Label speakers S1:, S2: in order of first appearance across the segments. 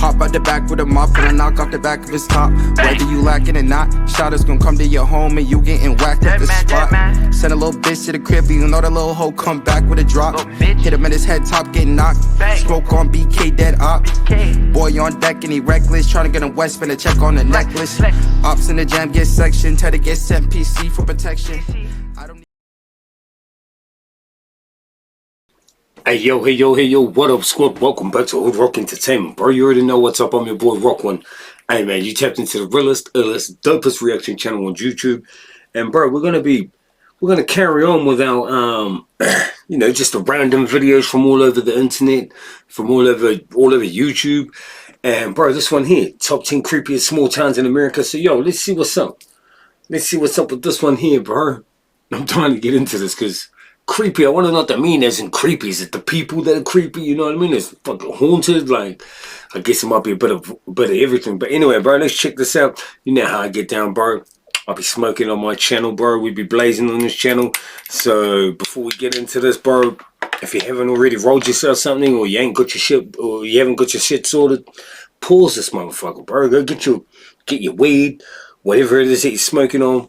S1: Hop out the back with a mop and I knock off the back of his top. Whether you lacking or not, shotters gon' come to your home and you getting whacked at the spot. Send a little bitch to the crib, you know that little hoe come back with a drop. Hit him in his head top, getting knocked. Smoke on BK, dead op. Boy on deck and he reckless, tryna get him wet, spin a check on the necklace. Ops in the jam get section, try to get sent PC for protection. I don't.
S2: Hey yo, what up squad? Welcome back to HOODROK Entertainment, bro. You already know what's up. I'm your boy Rock One. Hey man, you tapped into the realest, illest, dopest reaction channel on YouTube. And bro, we're gonna carry on with our just the random videos from all over the internet, from all over YouTube. And bro, this one here, top 10 creepiest small towns in America. So yo, let's see what's up. Let's see what's up with this one here, bro. I'm trying to get into this because creepy, I want to know what I mean as in creepy. Is it the people that are creepy, you know what I mean? It's fucking haunted, like, I guess it might be a bit of everything. But anyway, bro, let's check this out. You know how I get down, bro. I'll be smoking on my channel, bro. We'll be blazing on this channel. So before we get into this, bro, if you haven't already rolled yourself something, or you ain't got your shit, or you haven't got your shit sorted, pause this motherfucker, bro. Go get your weed, whatever it is that you're smoking on.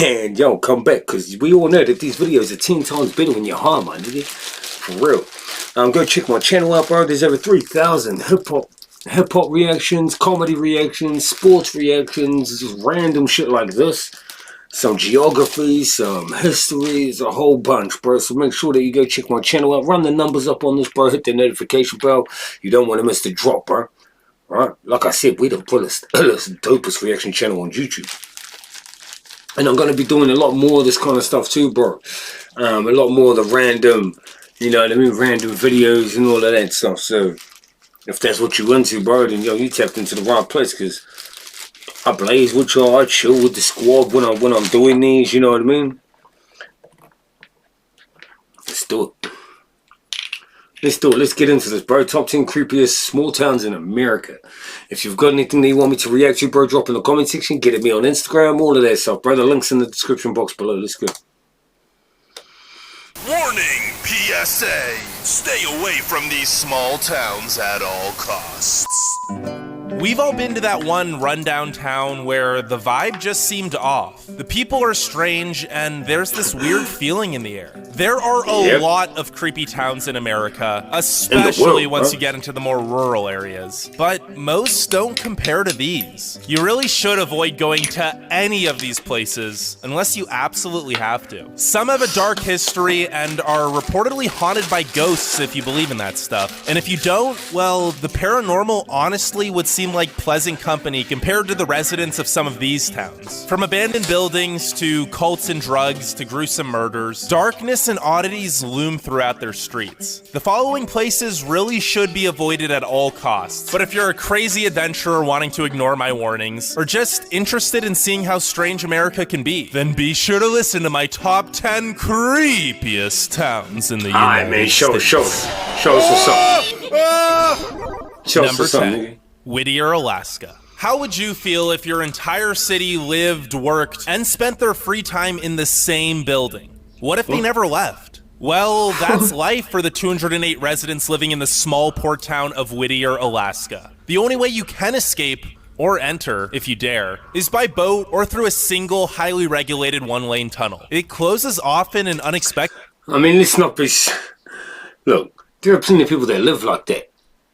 S2: And yo, come back, because we all know that these videos are 10 times better when you're high, man, nigga. For real. Go check my channel out, bro. There's over 3,000 hip-hop reactions, comedy reactions, sports reactions, just random shit like this. Some geography, some history, a whole bunch, bro. So make sure that you go check my channel out. Run the numbers up on this, bro. Hit the notification bell. You don't want to miss the drop, bro. Alright? Like I said, we the fullest, dopest reaction channel on YouTube. And I'm going to be doing a lot more of this kind of stuff too, bro. A lot more of the random, you know what I mean, random videos and all of that stuff. So if that's what you into, bro, then yo, you tapped into the right place, because I blaze with y'all, I chill with the squad when I'm doing these, you know what I mean? Let's do it. Let's do it. Let's get into this, bro. Top 10 creepiest small towns in America. If you've got anything that you want me to react to, bro, drop in the comment section. Get at me on Instagram, all of that stuff, bro. The link's in the description box below. Let's go.
S3: Warning, PSA. Stay away from these small towns at all costs.
S4: We've all been to that one rundown town where the vibe just seemed off. The people are strange and there's this weird feeling in the air. There are a lot of creepy towns in America, especially once you get into the more rural areas. But most don't compare to these. You really should avoid going to any of these places unless you absolutely have to. Some have a dark history and are reportedly haunted by ghosts if you believe in that stuff. And if you don't, well, the paranormal honestly would seem like pleasant company compared to the residents of some of these towns. From abandoned buildings to cults and drugs to gruesome murders, darkness and oddities loom throughout their streets. The following places really should be avoided at all costs, but if you're a crazy adventurer wanting to ignore my warnings, or just interested in seeing how strange America can be, then be sure to listen to my top 10 creepiest towns in the United States.
S2: Show us what's up. Show us what's up, nigga.
S4: Whittier, Alaska. How would you feel if your entire city lived, worked, and spent their free time in the same building? What if they never left? Well, that's life for the 208 residents living in the small port town of Whittier, Alaska. The only way you can escape, or enter, if you dare, is by boat or through a single, highly regulated one-lane tunnel. It closes often and unexpected.
S2: I mean, let's not be... Look, there are plenty of people that live like that.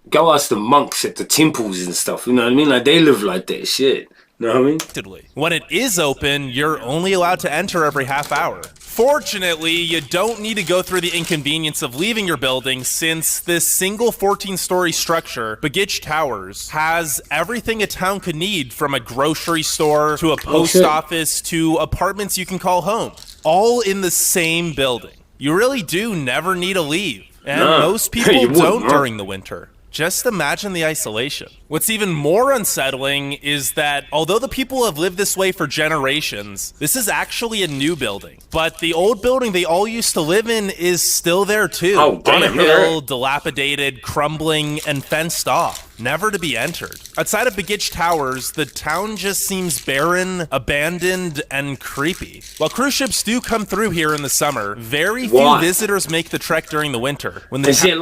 S2: Go ask the monks at the temples and stuff, you know what I mean? Like, they live like that shit, you know what I mean?
S4: When it is open, you're only allowed to enter every half hour. Fortunately, you don't need to go through the inconvenience of leaving your building, since this single 14-story structure, Begitch Towers, has everything a town could need, from a grocery store to a post office to apartments you can call home, all in the same building. You really do never need to leave, and most people don't during the winter. Just imagine the isolation. What's even more unsettling is that although the people have lived this way for generations, this is actually a new building. But the old building they all used to live in is still there too.
S2: Oh, damn,
S4: on a hill, dilapidated, crumbling, and fenced off. never to be entered. Outside of Begitch Towers, the town just seems barren, abandoned, and creepy. While cruise ships do come through here in the summer, very few visitors make the trek during the winter. When the
S2: is it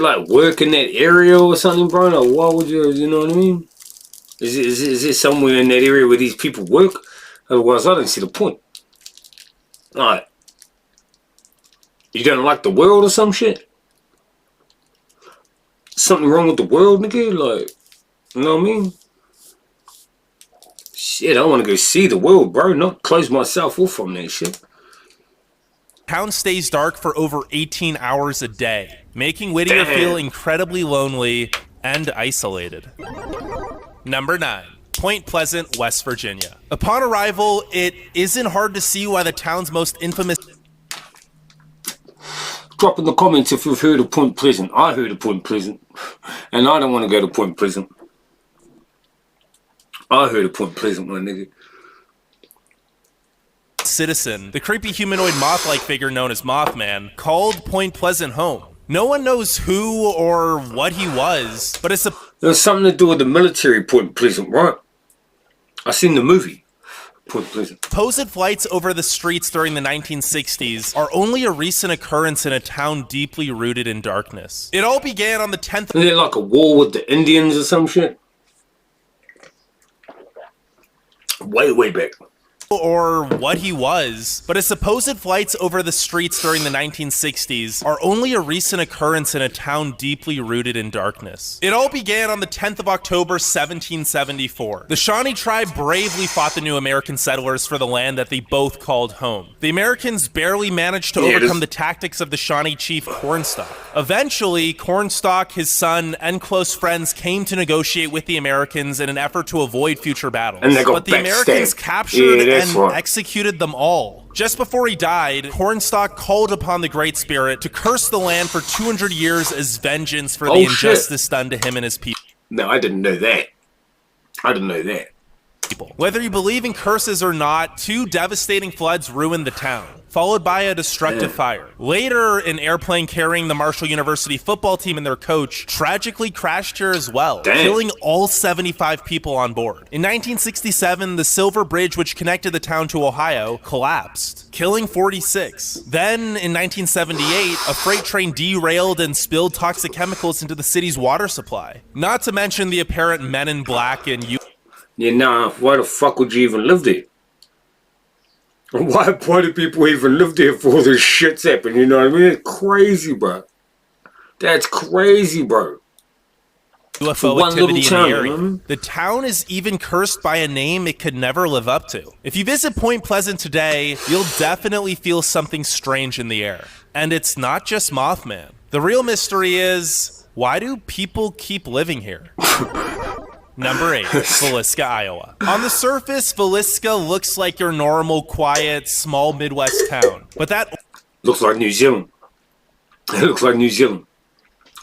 S2: like work in that area or something, bro? Or why would you know what I mean? Is it somewhere in that area where these people work? Otherwise, I don't see the point. Alright. You don't like the world or some shit? Something wrong with the world, nigga? Like, you know what I mean? Shit, I want to go see the world, bro. Not close myself off from that shit.
S4: Town stays dark for over 18 hours a day, making Whittier feel incredibly lonely and isolated. Number 9. Point Pleasant, West Virginia. Upon arrival, it isn't hard to see why the town's most infamous...
S2: Drop in the comments if you've heard of Point Pleasant. I heard of Point Pleasant, and I don't want to go to Point Pleasant. I heard of Point Pleasant, my nigga.
S4: Citizen, the creepy humanoid moth-like figure known as Mothman, called Point Pleasant home. No one knows who or what he was, but it's a...
S2: There's something to do with the military, Point Pleasant, right? I seen the movie.
S4: Supposed flights over the streets during the 1960s are only a recent occurrence in a town deeply rooted in darkness. It all began on the 10th...
S2: Isn't it like a war with the Indians or some shit? Way back.
S4: Or what he was, but his supposed flights over the streets during the 1960s are only a recent occurrence in a town deeply rooted in darkness. It all began on the 10th of October, 1774. The Shawnee tribe bravely fought the new American settlers for the land that they both called home. The Americans barely managed to overcome the tactics of the Shawnee chief Cornstalk. Eventually, Cornstalk, his son, and close friends came to negotiate with the Americans in an effort to avoid future battles.
S2: But
S4: the Americans captured and executed them all. Just before he died, Cornstalk called upon the Great Spirit to curse the land for 200 years as vengeance for the injustice done to him and his people.
S2: No, I didn't know that. I didn't know that.
S4: Whether you believe in curses or not, 2 devastating floods ruined the town, followed by a destructive fire. Later, an airplane carrying the Marshall University football team and their coach tragically crashed here as well, killing all 75 people on board. In 1967, the Silver Bridge, which connected the town to Ohio, collapsed, killing 46. Then, in 1978, a freight train derailed and spilled toxic chemicals into the city's water supply. Not to mention the apparent men in black and
S2: Yeah, nah, why the fuck would you even live there? Why do people even live there if all this shit's happened? You know what I mean? It's crazy, bro. That's crazy, bro.
S4: UFO activity in the area. The town is even cursed by a name it could never live up to. If you visit Point Pleasant today, you'll definitely feel something strange in the air. And it's not just Mothman. The real mystery is, why do people keep living here? Number 8, Balliska, Iowa. On the surface, Balliska looks like your normal, quiet, small Midwest town. But that
S2: looks like New Zealand. It looks like New Zealand,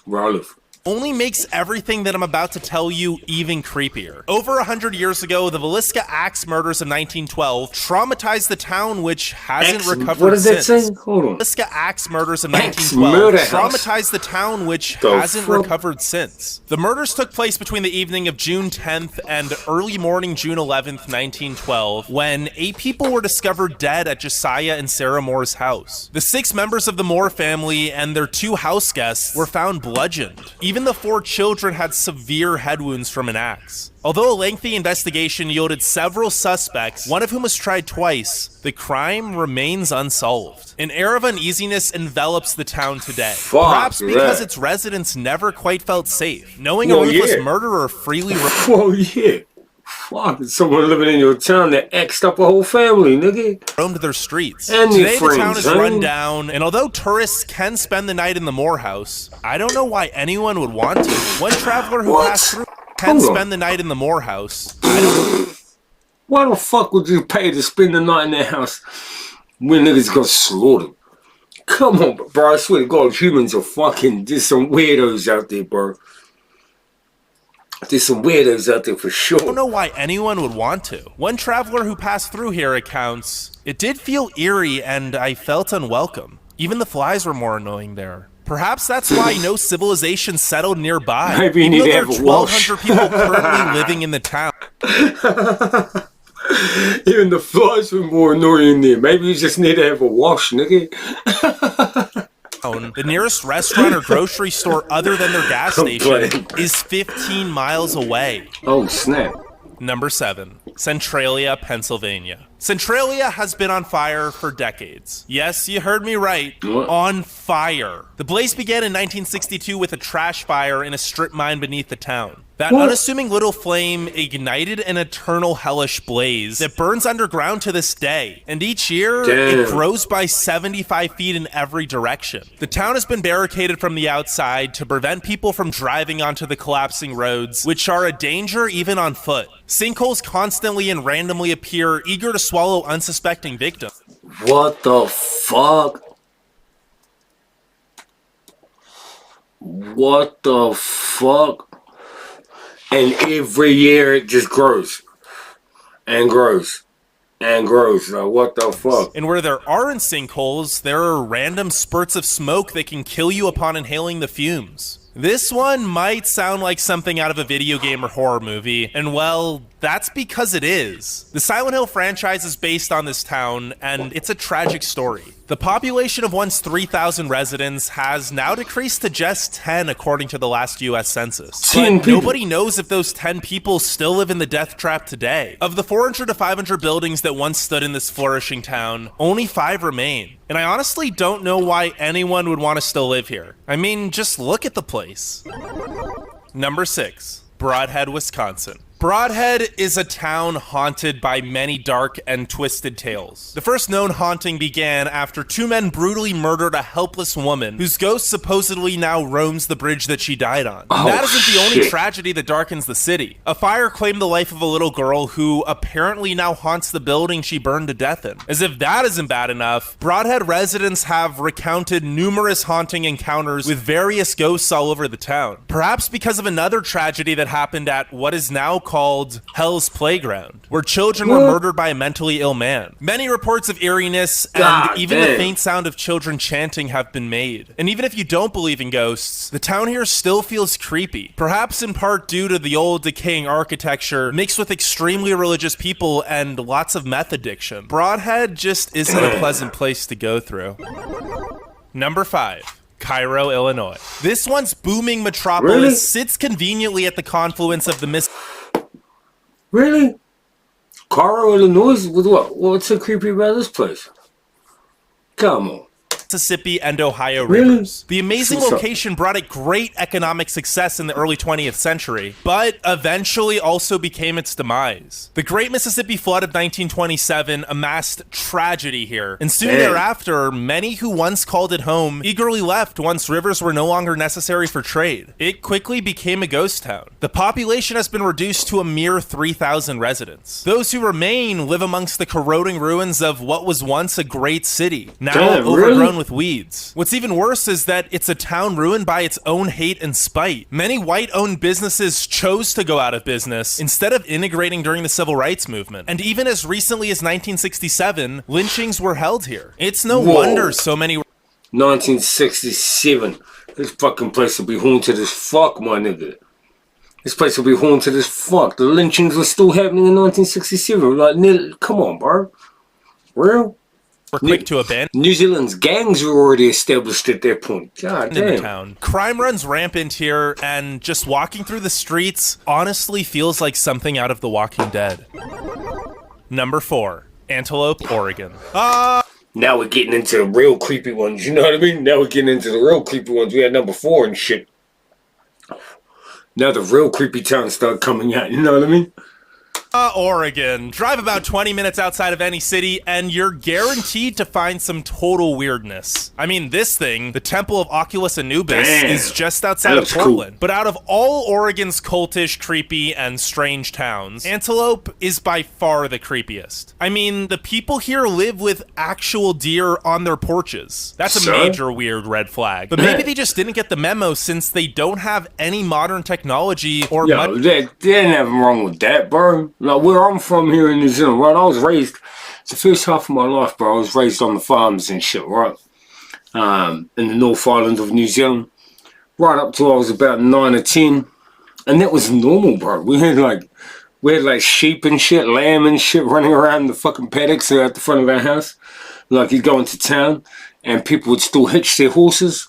S2: where I live.
S4: Only makes everything that I'm about to tell you even creepier. Over 100 years ago, the Balliska Axe murders of 1912 traumatized the town, which hasn't recovered
S2: what does
S4: since.
S2: That say? Hold on.
S4: Balliska Axe murders of 1912 traumatized the town, which hasn't recovered since. The murders took place between the evening of June 10th and early morning June 11th, 1912, when 8 people were discovered dead at Josiah and Sarah Moore's house. The 6 members of the Moore family and their 2 house guests were found bludgeoned. Even the 4 children had severe head wounds from an axe. Although a lengthy investigation yielded several suspects, one of whom was tried twice, the crime remains unsolved. An air of uneasiness envelops the town today. Perhaps because its residents never quite felt safe, knowing a ruthless murderer freely...
S2: Fuck, someone living in your town that axed up a whole family, nigga.
S4: Roamed their streets.
S2: And
S4: today the town is run down, and although tourists can spend the night in the Moore house, I don't know why anyone would want to. One traveler who passed through can spend the night in the Moore house. I don't know.
S2: Why the fuck would you pay to spend the night in that house when niggas got slaughtered? Come on, bro. I swear to God, humans are fucking... There's some weirdos out there, bro. There's some weirdos out there for sure.
S4: I don't know why anyone would want to. One traveler who passed through here recounts, "It did feel eerie and I felt unwelcome. Even the flies were more annoying there. Perhaps that's why no civilization settled nearby.
S2: Maybe you need to have a wash.
S4: 1,200 people currently living in the town.
S2: Even the flies were more annoying there. Maybe you just need to have a wash, nigga.
S4: The nearest restaurant or grocery store other than their gas station is 15 miles away.
S2: Oh, snap.
S4: Number 7, Centralia, Pennsylvania. Centralia has been on fire for decades. Yes, you heard me right.
S2: What?
S4: On fire. The blaze began in 1962 with a trash fire in a strip mine beneath the town. That unassuming little flame ignited an eternal hellish blaze that burns underground to this day. And each year, it grows by 75 feet in every direction. The town has been barricaded from the outside to prevent people from driving onto the collapsing roads, which are a danger even on foot. Sinkholes constantly and randomly appear, eager to swallow unsuspecting victims.
S2: What the fuck? What the fuck? And every year it just grows and grows and grows. Like, what the fuck?
S4: And where there aren't sinkholes, there are random spurts of smoke that can kill you upon inhaling the fumes. This one might sound like something out of a video game or horror movie, and well, that's because it is. The Silent Hill franchise is based on this town, and it's a tragic story. The population of once 3,000 residents has now decreased to just 10 according to the last US census.
S2: 10
S4: but
S2: people.
S4: Nobody knows if those 10 people still live in the death trap today. Of the 400 to 500 buildings that once stood in this flourishing town, only 5 remain. And I honestly don't know why anyone would want to still live here. I mean, just look at the place. Number 6, Broadhead, Wisconsin. Broadhead is a town haunted by many dark and twisted tales. The first known haunting began after 2 men brutally murdered a helpless woman whose ghost supposedly now roams the bridge that she died on.
S2: Oh,
S4: that isn't the only
S2: shit.
S4: tragedy that darkens the city. A fire claimed the life of a little girl who apparently now haunts the building she burned to death in. As if that isn't bad enough, Broadhead residents have recounted numerous haunting encounters with various ghosts all over the town. Perhaps because of another tragedy that happened at what is now called Hell's Playground, where children were murdered by a mentally ill man. Many reports of eeriness and even the faint sound of children chanting have been made. And even if you don't believe in ghosts, the town here still feels creepy, perhaps in part due to the old decaying architecture mixed with extremely religious people and lots of meth addiction. Broadhead just isn't a pleasant place to go through. Number 5. Cairo, Illinois. This once booming metropolis sits conveniently at the confluence of the
S2: Really? Cairo, Illinois? With what? What's so creepy about this place? Come on.
S4: Mississippi and Ohio
S2: Really?
S4: rivers. The amazing
S2: What's up?
S4: location brought it great economic success in the early 20th century, but eventually also became its demise. The Great Mississippi Flood of 1927 amassed tragedy here, and soon thereafter, many who once called it home eagerly left once rivers were no longer necessary for trade. It quickly became a ghost town. The population has been reduced to a mere 3,000 residents. Those who remain live amongst the corroding ruins of what was once a great city, now overgrown with weeds. What's even worse is that it's a town ruined by its own hate and spite. Many white-owned businesses chose to go out of business instead of integrating during the civil rights movement. And even as recently as 1967, lynchings were held here. It's no wonder so many
S2: 1967. This fucking place will be haunted as fuck, my nigga. This place will be haunted as fuck. The lynchings were still happening in 1967. Like, come on, bro. Real?
S4: were quick to abandon
S2: New Zealand's gangs were already established at that point. God damn.
S4: the town. Crime runs rampant here, and just walking through the streets honestly feels like something out of The Walking Dead. Number 4, Antelope, Oregon.
S2: Now we're getting into the real creepy ones, you know what I mean? Now we're getting into the real creepy ones. We had number 4 and shit. Now the real creepy towns start coming out, you know what I mean?
S4: Oregon. Drive about 20 minutes outside of any city and you're guaranteed to find some total weirdness. I mean, this thing, the Temple of Oculus Anubis, is just outside of Portland. Cool. But out of all Oregon's cultish, creepy, and strange towns, Antelope is by far the creepiest. I mean, the people here live with actual deer on their porches. That's a major weird red flag. But maybe they just didn't get the memo since they don't have any modern technology or
S2: there's nothing wrong with that, bro. Like, where I'm from here in New Zealand, right? I was raised, the first half of my life, bro, I was raised on the farms and shit, right? in the North Island of New Zealand, right up till I was about 9 or 10, and that was normal, bro. We had like sheep and shit, lamb and shit running around the fucking paddocks at the front of our house. Like you'd go into town and people would still hitch their horses.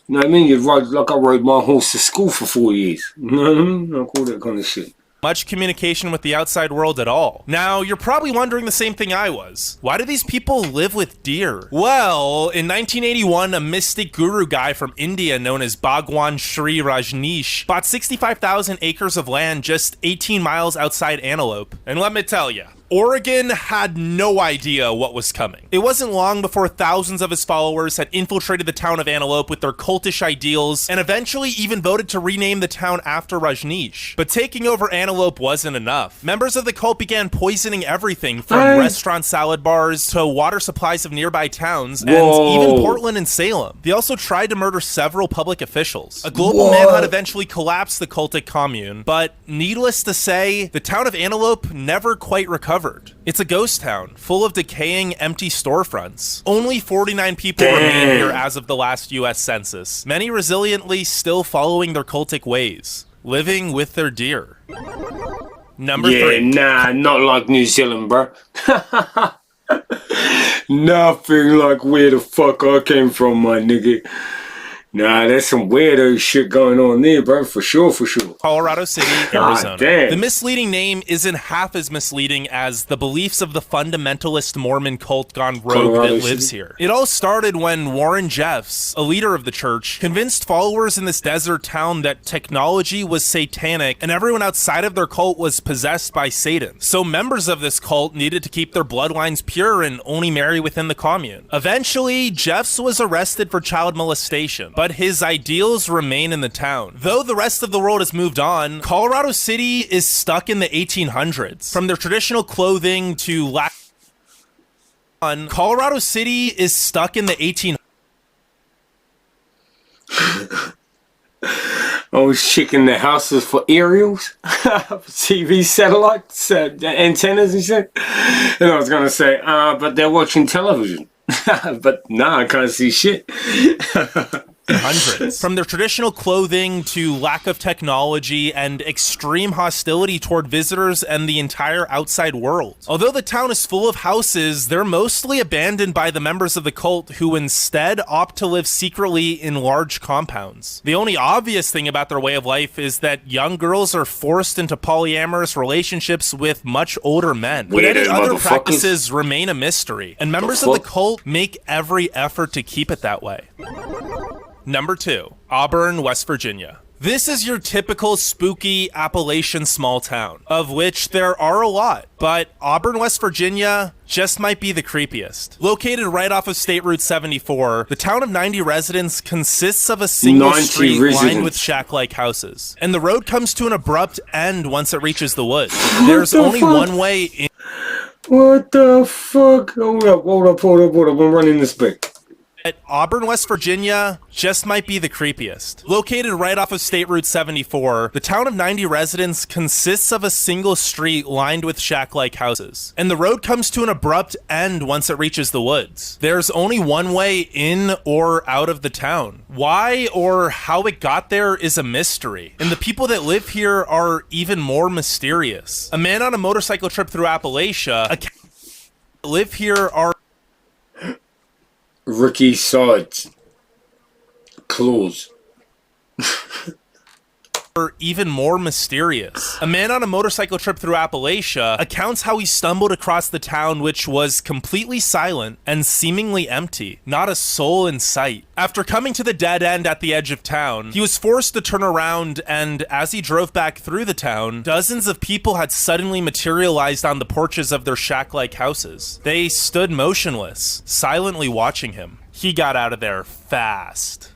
S2: You know what I mean? You'd ride, like I rode my horse to school for 4 years. You know what I mean? Like all that kind of shit.
S4: Much communication with the outside world at all. Now, you're probably wondering the same thing I was. Why do these people live with deer? Well, in 1981, a mystic guru guy from India known as Bhagwan Sri Rajneesh bought 65,000 acres of land just 18 miles outside Antelope. And let me tell you, Oregon had no idea what was coming. It wasn't long before thousands of his followers had infiltrated the town of Antelope with their cultish ideals and eventually even voted to rename the town after Rajneesh. But taking over Antelope wasn't enough. Members of the cult began poisoning everything from restaurant salad bars to water supplies of nearby towns and even Portland and Salem. They also tried to murder several public officials. A global manhunt eventually collapsed the cultic commune, but needless to say, the town of Antelope never quite recovered. It's a ghost town, full of decaying, empty storefronts. Only 49 people remain here as of the last US Census, many resiliently still following their cultic ways, living with their deer. Number 3.
S2: Nah, not like New Zealand, bro. Nothing like where the fuck I came from, my nigga. Nah, there's some weirdo shit going on there, bro, for sure.
S4: Colorado City, Arizona.
S2: Damn.
S4: The misleading name isn't half as misleading as the beliefs of the fundamentalist Mormon cult gone rogue that lives here. It all started when Warren Jeffs, a leader of the church, convinced followers in this desert town that technology was satanic and everyone outside of their cult was possessed by Satan. So members of this cult needed to keep their bloodlines pure and only marry within the commune. Eventually, Jeffs was arrested for child molestation, but his ideals remain in the town. Though the rest of the world has moved on, Colorado City is stuck in the 1800s. From their traditional clothing to Colorado City is stuck in the 1800s.
S2: I was checking the houses for aerials, TV satellites, antennas and shit. And I was going to say, but they're watching television. But nah, I can't see shit.
S4: Hundreds. From their traditional clothing to lack of technology and extreme hostility toward visitors and the entire outside world. Although the town is full of houses, they're mostly abandoned by the members of the cult who instead opt to live secretly in large compounds. The only obvious thing about their way of life is that young girls are forced into polyamorous relationships with much older men. But any other practices remain a mystery, and members of the cult make every effort to keep it that way. Number 2, Auburn, West Virginia. This is your typical spooky Appalachian small town, of which there are a lot, but Auburn, West Virginia just might be the creepiest. Located right off of State Route 74, the town of 90 residents consists of a single street lined with shack-like houses, and the road comes to an abrupt end once it reaches the woods. There's only one way in.
S2: What the fuck? Hold up. I'm running this back.
S4: Auburn, West Virginia just might be the creepiest. Located right off of State Route 74, the town of 90 residents consists of a single street lined with shack-like houses, and the road comes to an abrupt end once it reaches the woods. There's only one way in or out of the town. Why or how it got there is a mystery, and the people that live here are even more mysterious. A man on a motorcycle trip through Appalachia live here are
S2: Ricky Sides claws.
S4: even more mysterious. A man on a motorcycle trip through Appalachia accounts how he stumbled across the town, which was completely silent and seemingly empty. Not a soul in sight. After coming to the dead end at the edge of town, he was forced to turn around, and as he drove back through the town, dozens of people had suddenly materialized on the porches of their shack-like houses. They stood motionless, silently watching him. He got out of there fast.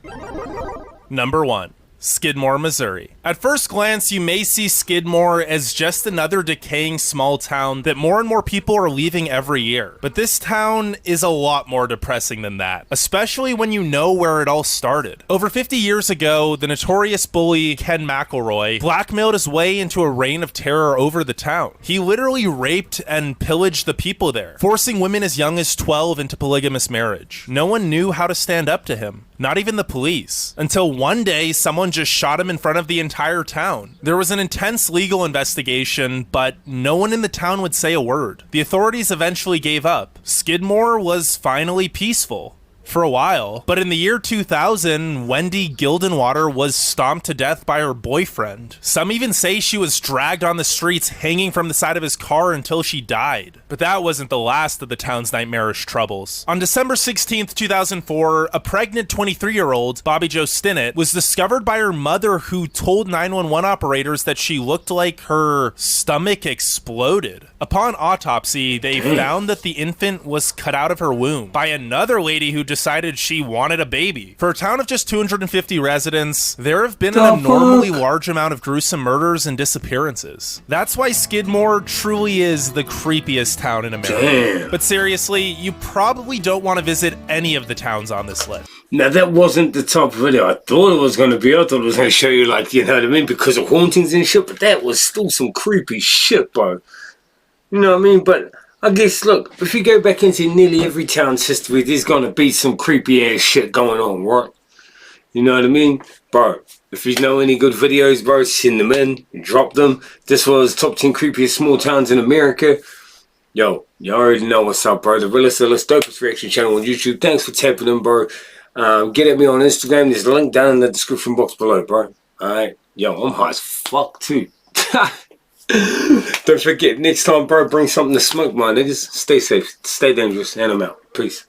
S4: Number 1. Skidmore, Missouri. At first glance, you may see Skidmore as just another decaying small town that more and more people are leaving every year. But this town is a lot more depressing than that, especially when you know where it all started. Over 50 years ago, the notorious bully Ken McElroy blackmailed his way into a reign of terror over the town. He literally raped and pillaged the people there, forcing women as young as 12 into polygamous marriage. No one knew how to stand up to him, not even the police, until one day someone just shot him in front of the entire town. There was an intense legal investigation, but no one in the town would say a word. The authorities eventually gave up. Skidmore was finally peaceful. For a while, but in the year 2000, Wendy Gildenwater was stomped to death by her boyfriend. Some even say she was dragged on the streets hanging from the side of his car until she died. But that wasn't the last of the town's nightmarish troubles. On December 16th, 2004, a pregnant 23-year-old, Bobby Jo Stinnett, was discovered by her mother, who told 911 operators that she looked like her stomach exploded. Upon autopsy, they found that the infant was cut out of her womb by another lady who decided she wanted a baby. For a town of just 250 residents, there have been an abnormally large amount of gruesome murders and disappearances. That's why Skidmore truly is the creepiest town in America.
S2: Damn.
S4: But seriously, you probably don't want to visit any of the towns on this list.
S2: Now, that wasn't the type of video I thought it was going to be. I thought it was going to show you, like, you know what I mean, because of hauntings and shit, but that was still some creepy shit, bro. You know what I mean? But I guess, look, if you go back into nearly every town's history, there's going to be some creepy ass shit going on, right? You know what I mean? Bro, if you know any good videos, bro, send them in, drop them. This was Top 10 Creepiest Small Towns in America. Yo, you already know what's up, bro. The realest, dopest reaction channel on YouTube. Thanks for tapping in, bro. Get at me on Instagram. There's a link down in the description box below, bro. Alright? Yo, I'm high as fuck, too. Don't forget, next time, bro, bring something to smoke, my niggas. Stay safe, stay dangerous, and I'm out. Peace.